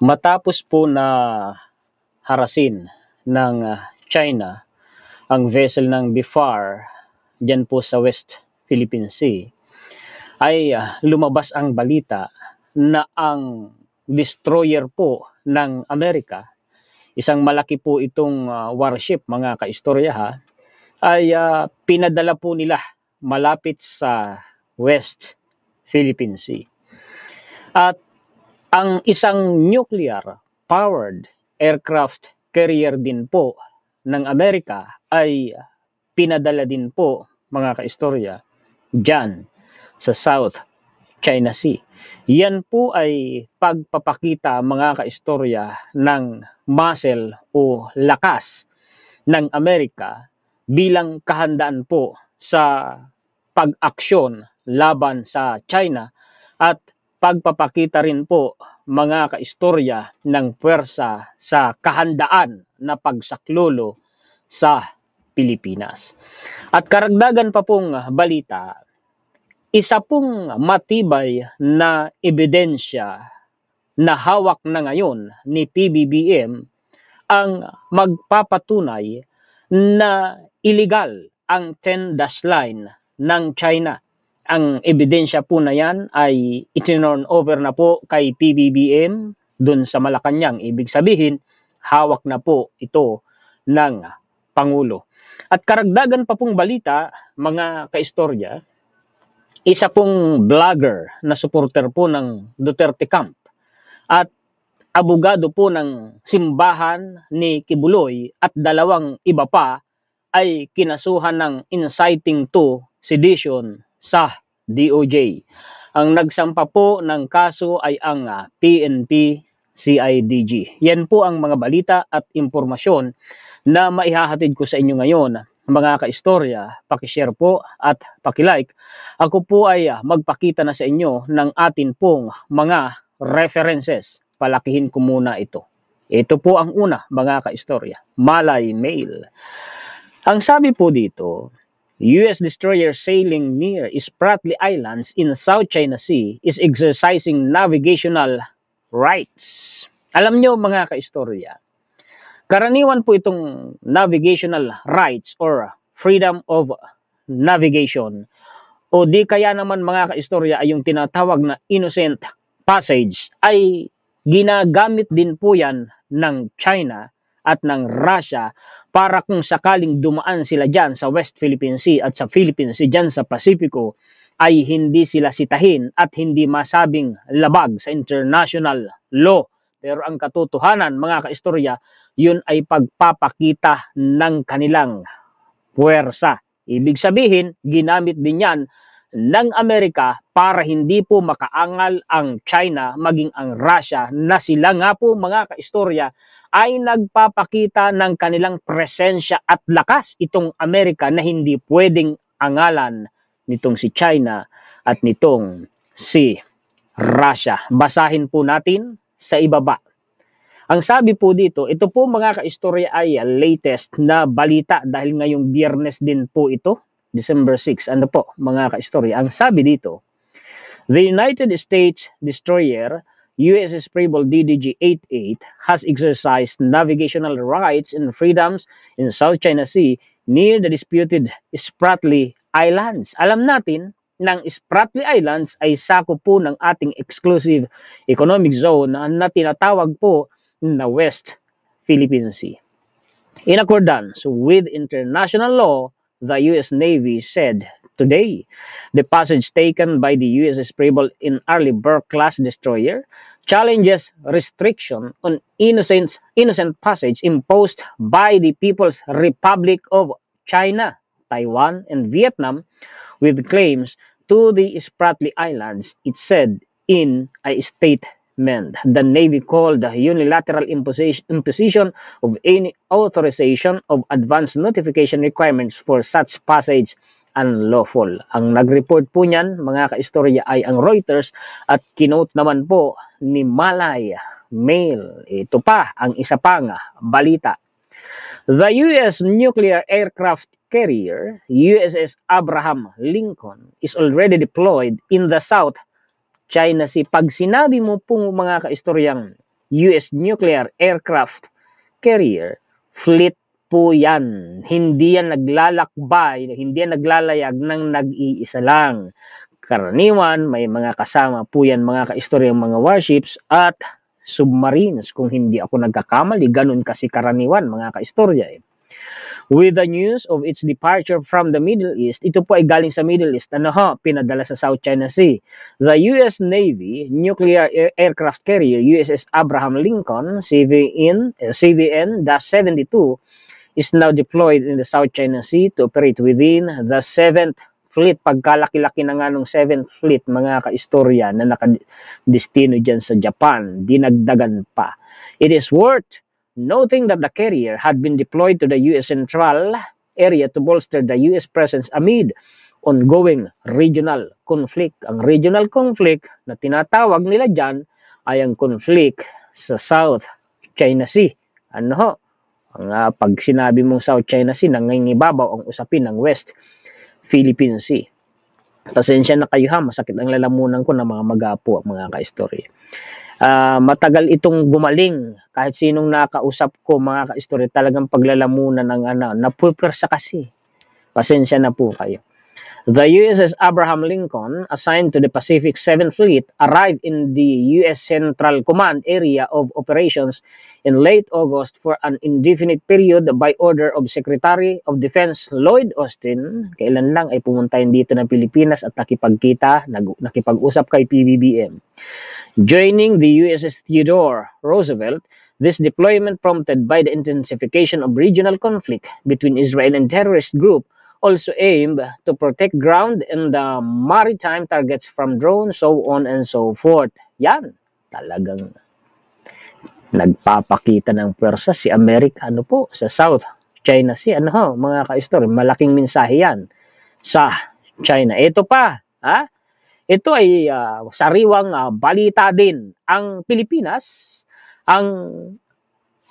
Matapos po na harasin ng China ang vessel ng BIFAR diyan po sa West Philippine Sea, ay lumabas ang balita na ang destroyer po ng Amerika, isang malaki po itong warship, mga kaistorya ha, ay pinadala po nila malapit sa West Philippine Sea. At ang isang nuclear-powered aircraft carrier din po ng Amerika ay pinadala din po, mga kaistorya, dyan sa South China Sea. Yan po ay pagpapakita, mga kaistorya, ng muscle o lakas ng Amerika bilang kahandaan po sa pag-aksyon laban sa China at pagpapakita rin po, mga kaistorya, ng puwersa sa kahandaan na pagsaklolo sa Pilipinas. At karagdagan pa pong balita, isa pong matibay na ebidensya na hawak na ngayon ni PBBM ang magpapatunay na illegal ang 10-dash line ng China. Ang ebidensya po na yan ay itinurn over na po kay PBBM dun sa Malacanang. Ibig sabihin, hawak na po ito ng Pangulo. At karagdagan pa pong balita, mga kaistorya, isa pong vlogger na supporter po ng Duterte Camp at abogado po ng simbahan ni Kibuloy at dalawang iba pa ay kinasuhan ng inciting to sedition sa DOJ. Ang nagsampa po ng kaso ay ang PNP CIDG. Yan po ang mga balita at impormasyon na maihahatid ko sa inyo ngayon, mga kaistorya. Pakishare po at pakilike. Ako po ay magpakita na sa inyo ng atin pong mga references. Palakihin ko muna ito. Ito po ang una, mga kaistorya. Malay Mail. Ang sabi po dito, US destroyer sailing near Spratly Islands in South China Sea is exercising navigational rights. Alam nyo, mga kaistorya, karaniwan po itong navigational rights or freedom of navigation o di kaya naman, mga kaistorya, ay yung tinatawag na innocent passage ay ginagamit din po yan ng China at ng Russia para kung sakaling dumaan sila dyan sa West Philippine Sea at sa Philippine Sea dyan sa Pasipiko ay hindi sila sitahin at hindi masabing labag sa international law. Pero ang katotohanan, mga kaistorya, yun ay pagpapakita ng kanilang puwersa. Ibig sabihin, ginamit din yan ng Amerika para hindi po makaangal ang China maging ang Russia na sila nga po, mga kaistorya, ay nagpapakita ng kanilang presensya at lakas itong Amerika na hindi pwedeng angalan nitong si China at nitong si Russia. Basahin po natin sa ibaba. Ang sabi po dito, ito po, mga kaistorya, ay latest na balita dahil ngayong Biyernes din po ito, December 6. Ano po, mga kaistorya? Ang sabi dito, the United States destroyer USS Preble DDG-88 has exercised navigational rights and freedoms in South China Sea near the disputed Spratly Islands. Alam natin ng Spratly Islands ay sakop po ng ating exclusive economic zone na tinatawag po na West Philippine Sea. In accordance with international law, the U.S. Navy said today the passage taken by the USS Preble in Arleigh Burke-class destroyer challenges restriction on innocent passage imposed by the People's Republic of China, Taiwan, and Vietnam with claims to the Spratly Islands, it said in a statement. The Navy called the unilateral imposition of any authorization of advance notification requirements for such passage unlawful. Ang nag-report po niyan, mga kaistorya, ay ang Reuters at kinote naman po ni Malay Mail. Ito pa ang isa pang balita. The U.S. nuclear aircraft carrier USS Abraham Lincoln is already deployed in the South China Sea. Pag sinabi mo po, mga kaistoryang US nuclear aircraft carrier fleet po yan. Hindi yan naglalakbay, hindi yan naglalayag ng nag-iisa lang. Karaniwan, may mga kasama po yan mga kaistoryang mga warships at submarines. Kung hindi ako nagkakamali, ganun kasi karaniwan mga kaistorya. With the news of its departure from the Middle East, ito po ay galing sa Middle East, pinadala sa South China Sea. The US Navy nuclear aircraft carrier USS Abraham Lincoln CVN-72 is now deployed in the South China Sea to operate within the 7th Fleet. Pagkalaki-laki na nga nung 7th Fleet, mga kaistorya, na nakadestino dyan sa Japan, dinagdagan pa. It is worth noting that the carrier had been deployed to the U.S. Central area to bolster the U.S. presence amid ongoing regional conflict. Ang regional conflict na tinatawag nila dyan ay ang conflict sa South China Sea. Pag sinabi mong South China Sea, nangingibabaw ang usapin ng West Philippine Sea. Pasensya na kayo ha, masakit ang lalamunan ko ng mga magapo at mga kaistorya. Matagal itong gumaling. Kahit sinong nakausap ko mga kaistorya, talagang paglalamunan ng napupwersa kasi. Pasensya na po kayo. The USS Abraham Lincoln, assigned to the Pacific 7th Fleet, arrived in the U.S. Central Command area of operations in late August for an indefinite period by order of Secretary of Defense Lloyd Austin. Kailan lang ay pumunta dito ng Pilipinas at nakipag-usap kay PBBM. Joining the USS Theodore Roosevelt, this deployment prompted by the intensification of regional conflict between Israel and terrorist group also aimed to protect ground and the maritime targets from drones, so on and so forth. Yan, talagang nagpapakita ng pwersa si Amerika sa South China Sea. Mga kaistorya, malaking mensahe yan sa China. Ito pa, ito ay sariwang balita din. Ang Pilipinas, ang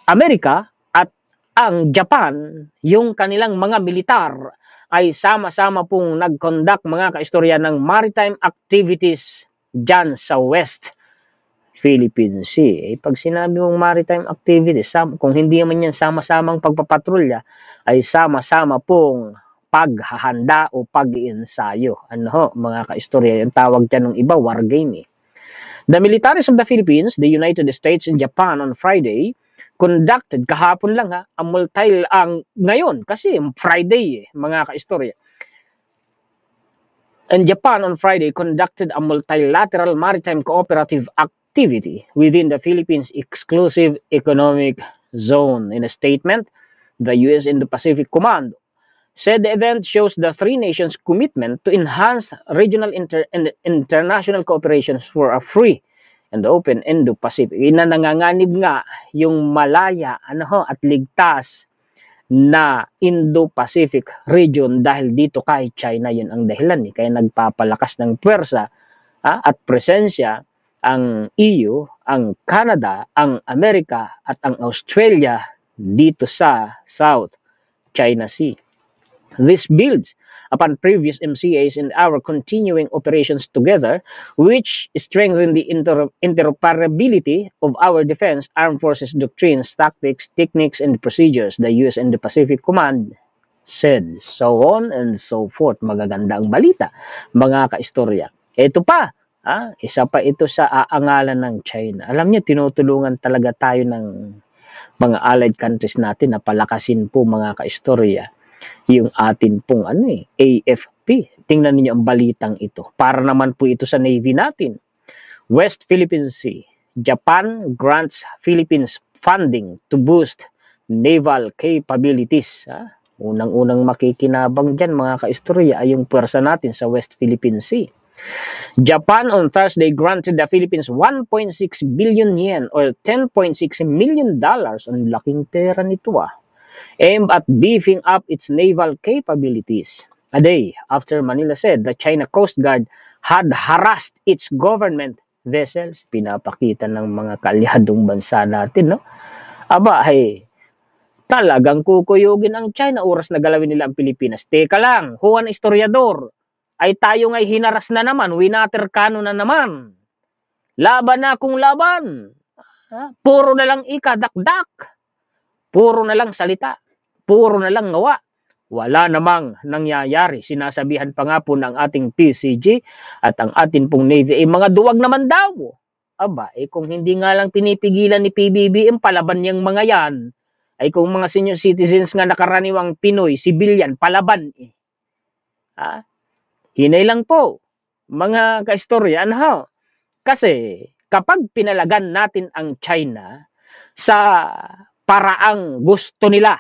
Amerika at ang Japan, yung kanilang mga militar ay sama-sama pong nag-conduct mga kaistorya ng maritime activities dyan sa West Philippine Sea. Pag sinabi mong maritime activities, kung hindi naman yan sama-samang pagpapatrolya, ay sama-sama pong paghahanda o pag-iensayo. Mga kaistorya, yung tawag dyan ng iba, war game. The militaries of the Philippines, the United States and Japan on Friday conducted, kahapon lang ngayon, kasi Friday mga kaistorya. And Japan on Friday conducted a multilateral maritime cooperative activity within the Philippines Exclusive Economic Zone. In a statement, the U.S. Indo-Pacific Command said the event shows the three nations' commitment to enhance regional and international cooperations for a free and open Indo-Pacific. Nanganganib nga yung malaya at ligtas na Indo-Pacific region dahil dito kay China. Yun ang dahilan. Kaya nagpapalakas ng pwersa at presensya ang EU, ang Canada, ang Amerika at ang Australia dito sa South China Sea. This builds upon previous MCAs and our continuing operations together, which strengthen the interoperability of our defense, armed forces doctrines, tactics, techniques, and procedures, the U.S. and the Pacific Command said. So on and so forth. Magagandang balita, mga kaistorya. Ito pa, isa pa ito sa aangalan ng China. Alam niyo, tinutulungan talaga tayo ng mga allied countries natin na palakasin po mga kaistorya yung atin pong AFP. Tingnan niyo ang balitang ito. Para naman po ito sa Navy natin. West Philippine Sea. Japan grants Philippines funding to boost naval capabilities. Unang-unang makikinabang dyan mga kaistorya ay yung pwersa natin sa West Philippine Sea. Japan on Thursday granted the Philippines 1.6 billion yen or $10.6 million. Ang laking pera nito aimed at beefing up its naval capabilities. A day after Manila said the China Coast Guard had harassed its government vessels. Pinapakita ng mga kaalyadong bansa natin, talagang kukuyugin ang China oras na galawin nila ang Pilipinas. Teka lang, Juan Historiador, ay tayo nga'y hinaras na naman, winaterkano na naman. Laban na kung laban. Puro na lang ikadakdak. Puro na lang salita. Puro na lang ngawa. Wala namang nangyayari. Sinasabihan pa nga po ng ating PCG at ang atin pong Navy, mga duwag naman daw. Aba, kung hindi nga lang pinipigilan ni PBBM palaban niyang mga yan, ay kung mga senior citizens nga nakaraniwang Pinoy, civilian, palaban. Hinay lang po, mga kaistorya, kasi kapag pinalagan natin ang China sa paraang gusto nila,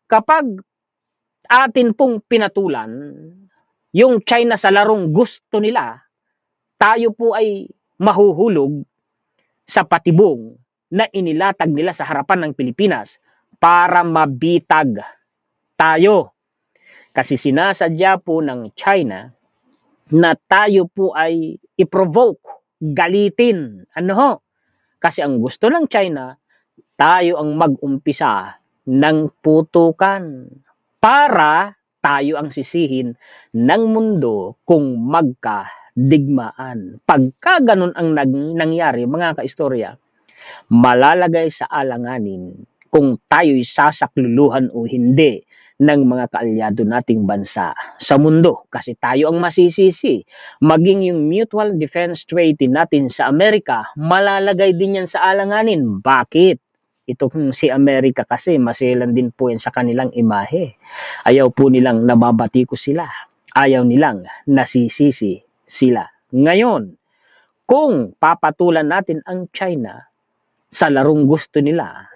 kapag atin pong pinatulan yung China sa larong gusto nila, tayo po ay mahuhulog sa patibong na inilatag nila sa harapan ng Pilipinas para mabitag tayo. Kasi sinasadya po ng China na tayo po ay i-provoke, galitin. Kasi ang gusto ng China, tayo ang mag-umpisa ng putukan para tayo ang sisihin ng mundo kung magkadigmaan. Pagka ganun ang nangyari, mga kaistorya, malalagay sa alanganin kung tayo'y sasakluluhan o hindi ng mga kaalyado nating bansa sa mundo. Kasi tayo ang masisisi. Maging yung Mutual Defense Treaty natin sa Amerika, malalagay din yan sa alanganin. Bakit? Ito si Amerika kasi maselan din po yan sa kanilang imahe. Ayaw po nilang nababatiko sila. Ayaw nilang nasisisi sila. Ngayon, kung papatulan natin ang China sa larong gusto nila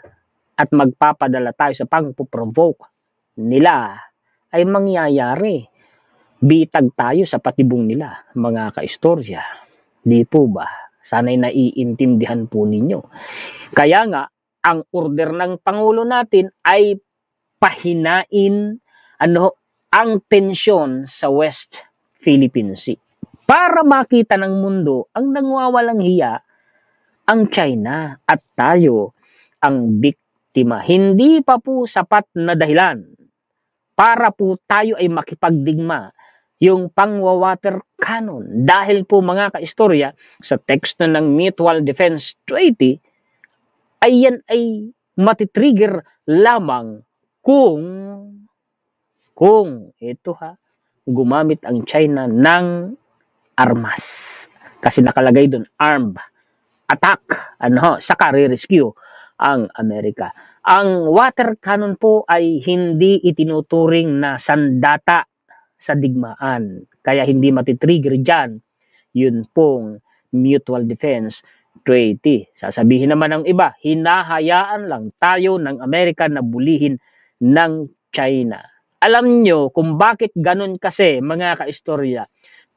at magpapadala tayo sa pang-provoke nila, ay mangyayari. Bitag tayo sa patibong nila, mga kaistorya. Di po ba? Sana'y naiintindihan po ninyo. Kaya nga, ang order ng Pangulo natin ay pahinain ang tensyon sa West Philippine Sea. Para makita ng mundo ang nangwawalang hiya ang China at tayo ang biktima. Hindi pa po sapat na dahilan para po tayo ay makipagdigma yung pangwawater cannon. Dahil po mga kaistorya, sa teksto ng Mutual Defense Treaty, ay yan ay matitrigger lamang kung gumamit ang China ng armas. Kasi nakalagay doon, armed attack, saka re-rescue ang Amerika. Ang water cannon po ay hindi itinuturing na sandata sa digmaan. Kaya hindi matitrigger dyan yun pong Mutual Defense Treaty. Sasabihin naman ng iba, hinahayaan lang tayo ng Amerika na bulihin ng China. Alam nyo kung bakit ganun kasi, mga kaistorya,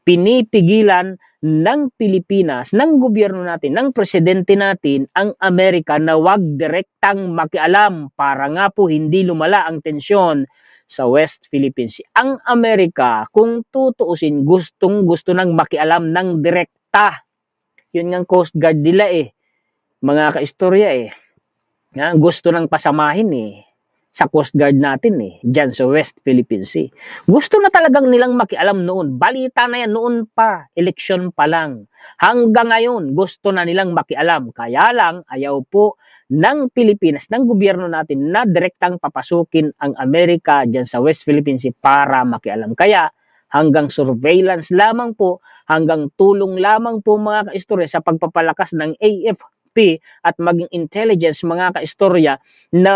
pinipigilan ng Pilipinas, ng gobyerno natin, ng presidente natin, ang Amerika na wag direktang makialam para nga po hindi lumala ang tensyon sa West Philippine Sea. Ang Amerika, kung tutuusin, gustong-gusto nang makialam ng direkta. Yun nga Coast Guard nila mga kaistorya gusto nang pasamahin sa Coast Guard natin dyan sa West Philippine Sea. Gusto na talagang nilang makialam noon. Balita na yan noon pa, eleksyon pa lang. Hanggang ngayon, gusto na nilang makialam. Kaya lang, ayaw po ng Pilipinas, ng gobyerno natin na direktang papasukin ang Amerika dyan sa West Philippine Sea para makialam. Kaya, hanggang surveillance lamang po, hanggang tulong lamang po mga kaistorya sa pagpapalakas ng AFP at maging intelligence mga kaistorya na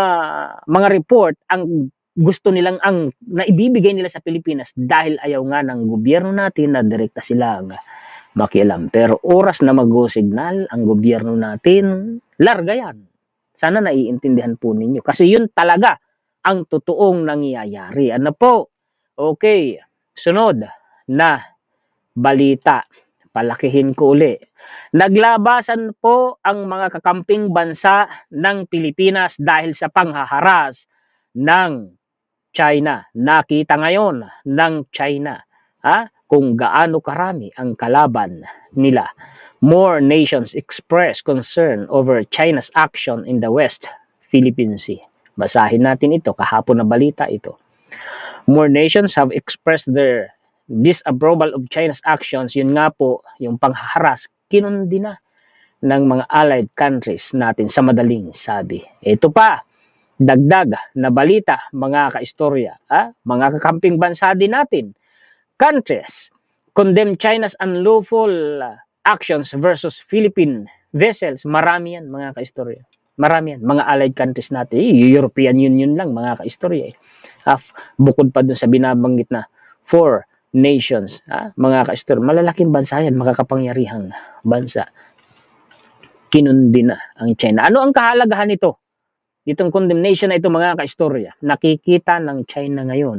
mga report ang gusto nilang ang naibibigay nila sa Pilipinas dahil ayaw nga ng gobyerno natin na direkta silang makialam. Pero oras na mag-signal ang gobyerno natin, larga yan. Sana naiintindihan po ninyo. Kasi yun talaga ang totoong nangyayari. Okay, sunod na balita. Palakihin ko uli. Naglabasan po ang mga kakamping bansa ng Pilipinas dahil sa panghaharas ng China. Nakita ngayon ng China kung gaano karami ang kalaban nila. More nations express concern over China's action in the West Philippine Sea. Basahin natin ito, kahapon na balita ito. More nations have expressed their disapproval of China's actions. Yun nga po, yung panghaharas, kinundi na ng mga allied countries natin sa madaling sabi. Ito pa, dagdag na balita, mga kaistorya, mga kakamping bansa din natin. Countries condemn China's unlawful actions versus Philippine vessels. Marami yan, mga kaistorya. Marami yan. Mga allied countries natin. European Union lang, mga kaistorya. Bukod pa dun sa binabanggit na 4 nations. Mga kaistorya. Malalaking bansa yan, makakapangyarihang bansa. Kinundi na ang China. Ano ang kahalagahan nito? Itong condemnation na ito, mga kaistorya. Nakikita ng China ngayon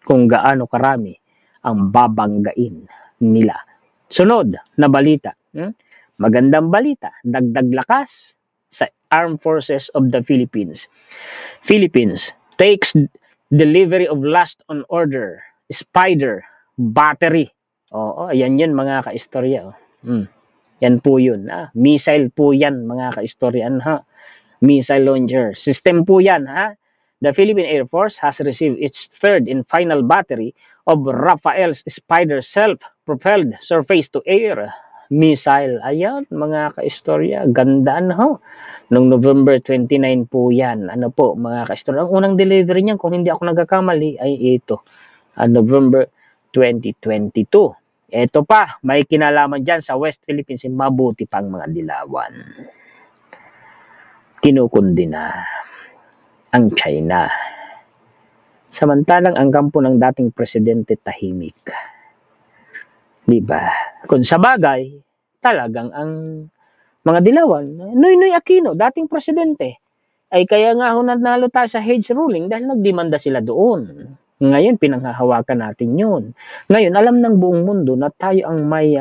kung gaano karami ang babanggain nila. Sunod na balita. Magandang balita. Dagdag lakas sa Armed Forces of the Philippines. Philippines takes delivery of last on order Spider battery. Oo, yan yun, mga kaistorya. Yan po yun. Missile po yan, mga kaistorya. Missile launcher system po yan. The Philippine Air Force has received its third and final battery of Rafael's Spider self-propelled surface-to-air missile. Ayan, mga kaistorya, gandaan Noong November 29 po yan. Ano po, mga kaistorya, ang unang delivery niyan, kung hindi ako nagkakamali, ay ito. November 2022. Ito pa, may kinalaman dyan sa West Philippines, mabuti pang mga dilawan. Kinukundi na ang China. Samantalang ang kampo ng dating presidente tahimik. Diba? Kung sa bagay, talagang ang mga dilawan, Noynoy Aquino, dating presidente, ay kaya nga nanalo tayo sa Hague ruling dahil nagdemanda sila doon. Ngayon, pinanghahawakan natin yun. Ngayon, alam ng buong mundo na tayo ang may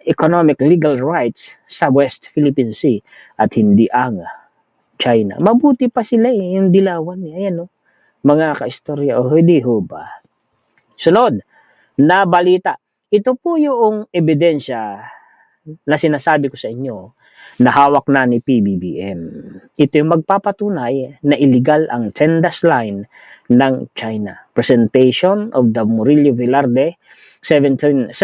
economic legal rights sa West Philippine Sea at hindi ang China. Mabuti pa sila yung dilawan. Ayan, mga kaistorya, hindi ho ba? Sunod na balita. Ito po yung ebidensya na sinasabi ko sa inyo na hawak na ni PBBM. Ito yung magpapatunay na illegal ang 10-dash line ng China. Presentation of the Murillo Velarde 1734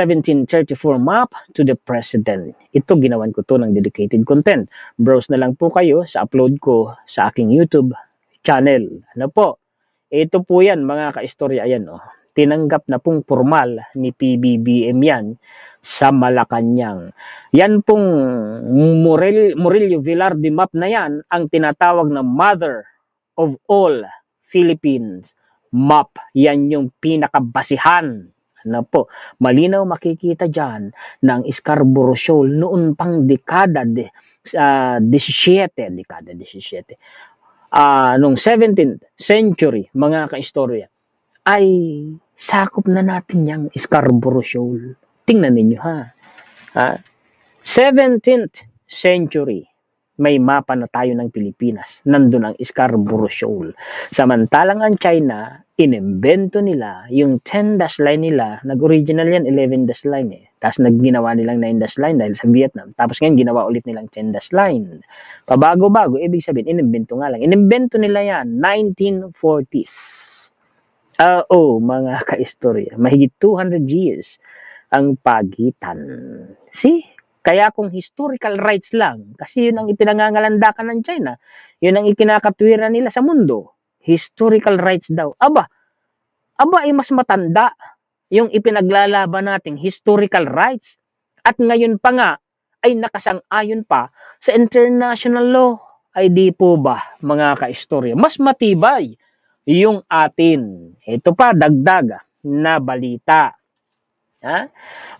map to the President. Ito, ginawan ko to ng dedicated content. Browse na lang po kayo sa upload ko sa aking YouTube channel. Ano po? Ito po yan, mga kaistorya. Ayan, tinanggap na pong formal ni PBBM yan sa Malacanang. Yan pong Murillo Velarde map na yan ang tinatawag na Mother of all Philippines map. Yan yung pinakabasihan. Ano po, malinaw makikita dyan ng Scarborough Shoal noon pang dekada 17. Noong 17th century, mga kaistorya, ay sakop na natin yung Scarborough Shoal. Tingnan ninyo 17th century, may mapa na tayo ng Pilipinas. Nandun ang Scarborough Shoal. Samantalang ang China, inimbento nila yung 10-dash line nila. Nag-original yan, 11-dash line Tapos nagginawa nilang 9-dash line dahil sa Vietnam. Tapos ngayon, ginawa ulit nilang 10-dash line. Pabago-bago, ibig sabihin, inimbento nga lang. Inimbento nila yan, 1940s. Mga kaistorya, mahigit 200 years ang pagitan. See? Kaya kung historical rights lang, kasi yun ang ipinangangalandakan ng China, yun ang ikinakatwiran nila sa mundo, historical rights daw. Aba, ay mas matanda yung ipinaglalaban nating historical rights. At ngayon pa nga, ay nakasang-ayon pa sa international law. Ay di po ba, mga kaistorya, mas matibay yung atin. Ito pa, dagdag na balita.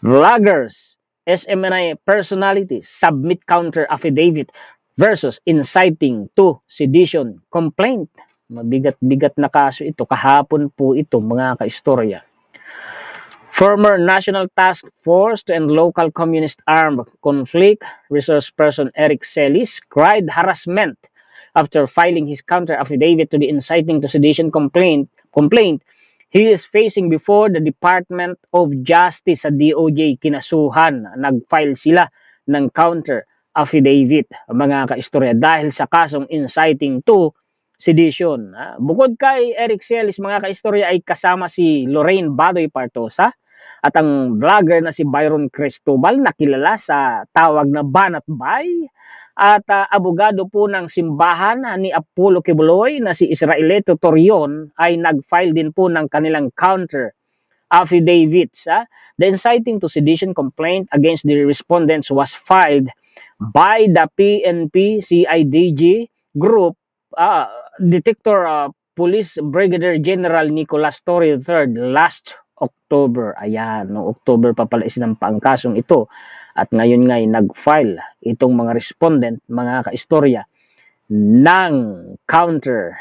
Vloggers, SMNI personalities submit counter affidavit versus inciting to sedition complaint. Mabigat-bigat na kaso ito. Kahapon po ito, mga kaistorya. Former National Task Force to End Local Communist Armed Conflict Resource Person Eric Celis cried harassment after filing his counter affidavit to the inciting to sedition complaint. He is facing before the Department of Justice sa DOJ. Kinasuhan, nag-file sila ng counter affidavit, mga kaistorya, dahil sa kasong inciting to sedition. Bukod kay Eric Celis, mga kaistorya, ay kasama si Lorraine Badoy Partosa, At ang vlogger na si Byron Cristobal na kilala sa tawag na Banat Bay at abogado po ng simbahan ni Apollo Kibuloy na si Israelito Torion ay nag-file din po ng kanilang counter affidavits. The inciting to sedition complaint against the respondents was filed by the PNP CIDG group Detector Police Brigadier General Nicolas Torre III last October. Ayan, noong October pa pala isinampa ang kasong ito. At ngayon ngay nag-file itong mga respondent, mga kaistorya, ng counter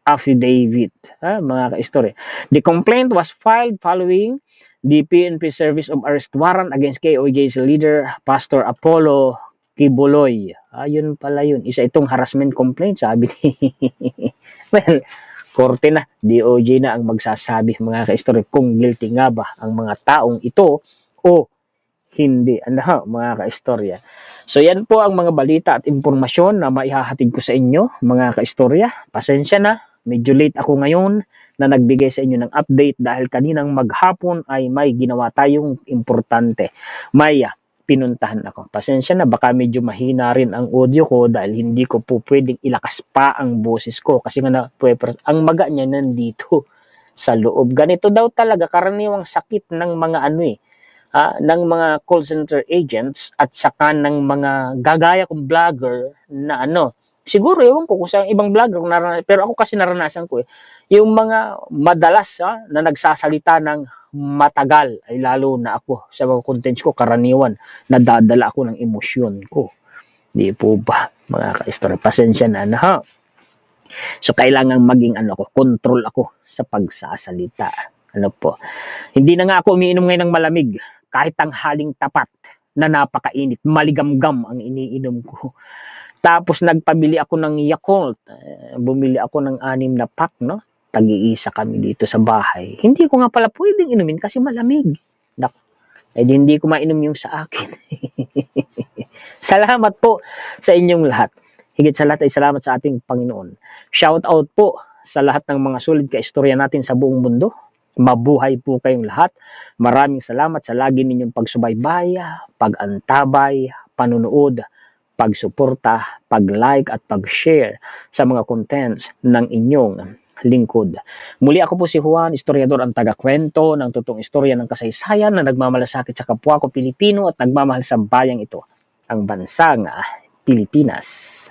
affidavit. Mga kaistorya. The complaint was filed following the PNP Service of Arrest Warrant against KOJ's leader, Pastor Apollo Kibuloy. Yun pala yun. Isa itong harassment complaint, sabi ni well, korte na, DOJ na ang magsasabi, mga kaistorya, kung guilty nga ba ang mga taong ito o hindi. Mga kaistorya. So yan po ang mga balita at impormasyon na maihahatid ko sa inyo, mga kaistorya. Pasensya na, medyo late ako ngayon na nagbigay sa inyo ng update dahil kaninang maghapon ay may ginawa tayong importante. May pinuntahan ako. Pasensya na, baka medyo mahina rin ang audio ko dahil hindi ko po pwedeng ilakas pa ang boses ko kasi nga ang maga niya nandito sa loob. Ganito daw talaga karaniwang sakit ng mga ng mga call center agents at saka ng mga gagaya kong vlogger na siguro ewan ko kung sa ibang vlogger pero ako kasi naranasan ko yung mga madalas na nagsasalita ng matagal ay lalo na ako sa mga contents ko karaniwan nadadala ako ng emosyon ko. Di po ba mga kaistorya? Pasensya na So kailangan maging control ako sa pagsasalita. Hindi na nga ako umiinom ngayon ng malamig kahit tanghaling tapat na napakainit, maligamgam ang iniinom ko. Tapos nagpabili ako ng Yakult. Bumili ako ng 6 na pack, Tag-iisa kami dito sa bahay. Hindi ko nga pala pwedeng inumin kasi malamig. Hindi ko mainom yung sa akin. Salamat po sa inyong lahat. Higit sa lahat ay salamat sa ating Panginoon. Shout out po sa lahat ng mga sulit kaistorya natin sa buong mundo. Mabuhay po kayong lahat. Maraming salamat sa lagi ninyong pagsubaybay, pag-antabay, panunood, pagsuporta, pag-like at pag-share sa mga contents ng inyong lingkod. Muli ako po si Juan, istoryador ang taga-kwento ng totoong istorya ng kasaysayan na nagmamalasakit sa kapwa ko Pilipino at nagmamahal sa bayang ito, ang bansang Pilipinas.